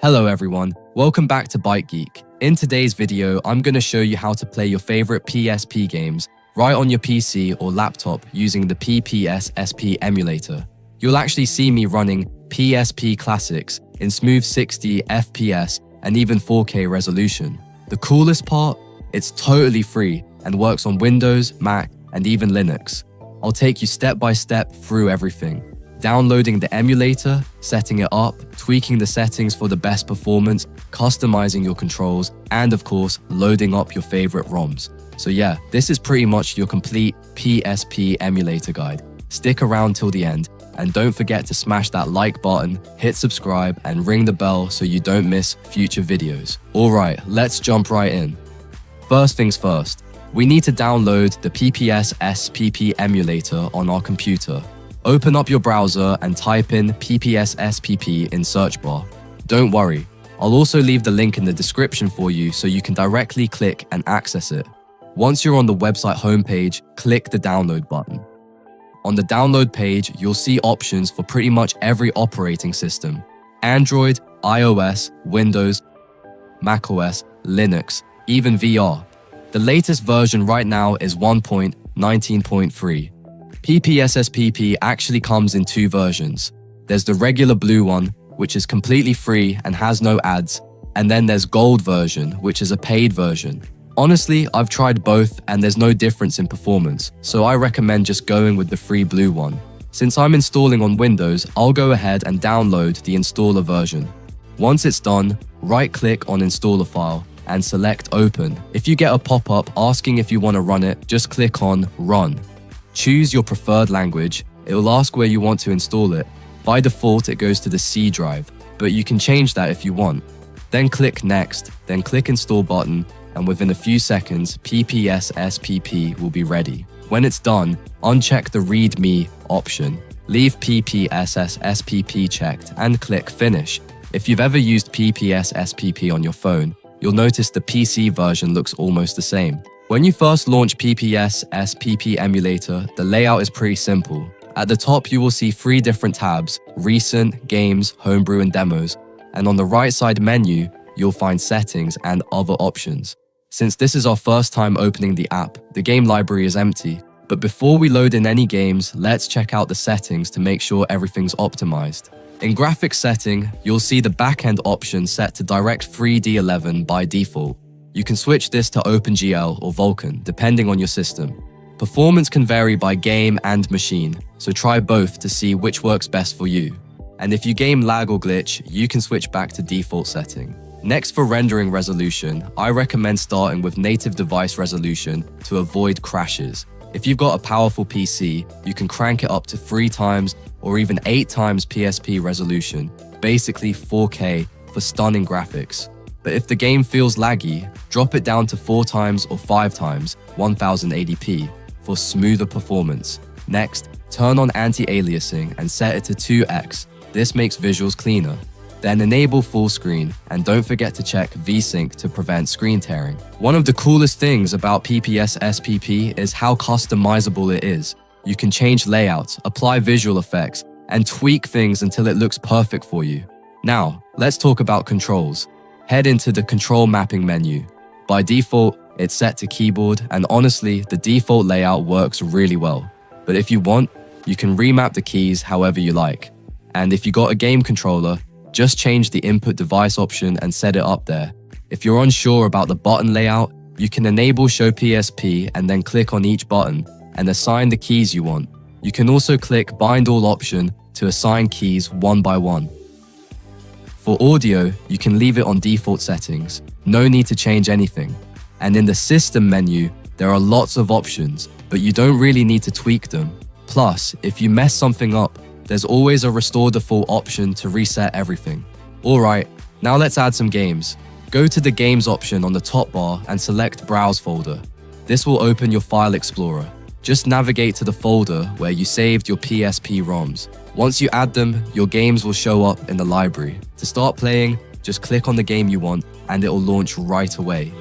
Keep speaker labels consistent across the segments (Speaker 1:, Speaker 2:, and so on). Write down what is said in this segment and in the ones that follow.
Speaker 1: Hello everyone, welcome back to Byte Geek. In today's video, I'm going to show you how to play your favorite PSP games right on your PC or laptop using the PPSSP emulator. You'll actually see me running PSP classics in smooth 60 FPS and even 4K resolution. The coolest part? It's totally free and works on Windows, Mac, and even Linux. I'll take you step by step through everything. Downloading the emulator, setting it up, tweaking the settings for the best performance, customizing your controls, and of course, loading up your favorite ROMs. So yeah, this is pretty much your complete PSP emulator guide. Stick around till the end, and don't forget to smash that like button, hit subscribe, and ring the bell so you don't miss future videos. Alright, let's jump right in. First things first, we need to download the PPSSPP emulator on our computer. Open up your browser and type in PPSSPP in search bar. Don't worry, I'll also leave the link in the description for you so you can directly click and access it. Once you're on the website homepage, click the download button. On the download page, you'll see options for pretty much every operating system: Android, iOS, Windows, macOS, Linux, even VR. The latest version right now is 1.19.3. PPSSPP actually comes in two versions. There's the regular blue one, which is completely free and has no ads, and then there's Gold version, which is a paid version. Honestly, I've tried both and there's no difference in performance, so I recommend just going with the free blue one. Since I'm installing on Windows, I'll go ahead and download the installer version. Once it's done, right-click on Installer File and select Open. If you get a pop-up asking if you want to run it, just click on Run. Choose your preferred language. It will ask where you want to install it. By default, it goes to the C drive, but you can change that if you want. Then click Next, then click Install button, and within a few seconds, PPSSPP will be ready. When it's done, uncheck the Read Me option. Leave PPSSPP checked and click Finish. If you've ever used PPSSPP on your phone, you'll notice the PC version looks almost the same. When you first launch PPSSPP emulator, the layout is pretty simple. At the top, you will see 3 different tabs: Recent, Games, Homebrew, and Demos. And on the right side menu, you'll find Settings and Other options. Since this is our first time opening the app, the game library is empty. But before we load in any games, let's check out the settings to make sure everything's optimized. In graphics setting, you'll see the backend option set to DirectX 3D11 by default. You can switch this to OpenGL or Vulkan, depending on your system. Performance can vary by game and machine, so try both to see which works best for you. And if you game lag or glitch, you can switch back to default setting. Next, for rendering resolution, I recommend starting with native device resolution to avoid crashes. If you've got a powerful PC, you can crank it up to 3 times or even 8 times PSP resolution, basically 4K for stunning graphics. But if the game feels laggy, drop it down to 4 times or 5 times 1080p for smoother performance. Next, turn on anti-aliasing and set it to 2x. This makes visuals cleaner. Then enable Fullscreen, and don't forget to check VSync to prevent screen tearing. One of the coolest things about PPSSPP is how customizable it is. You can change layouts, apply visual effects, and tweak things until it looks perfect for you. Now, let's talk about controls. Head into the control mapping menu. By default, it's set to keyboard, and honestly, the default layout works really well. But if you want, you can remap the keys however you like. And if you got a game controller, just change the input device option and set it up there. If you're unsure about the button layout, you can enable Show PSP and then click on each button and assign the keys you want. You can also click Bind All option to assign keys one by one. For audio, you can leave it on default settings. No need to change anything. And in the system menu, there are lots of options, but you don't really need to tweak them. Plus, if you mess something up, there's always a Restore Default option to reset everything. Alright, now let's add some games. Go to the Games option on the top bar and select Browse folder. This will open your file explorer. Just navigate to the folder where you saved your PSP ROMs. Once you add them, your games will show up in the library. To start playing, just click on the game you want and it will launch right away.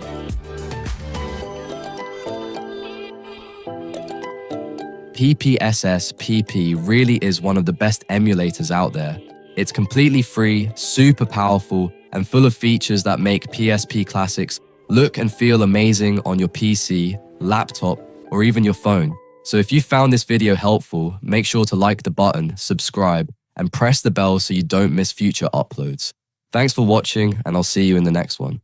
Speaker 1: PPSSPP really is one of the best emulators out there. It's completely free, super powerful, and full of features that make PSP classics look and feel amazing on your PC, laptop, or even your phone. So if you found this video helpful, make sure to like the button, subscribe, and press the bell so you don't miss future uploads. Thanks for watching, and I'll see you in the next one.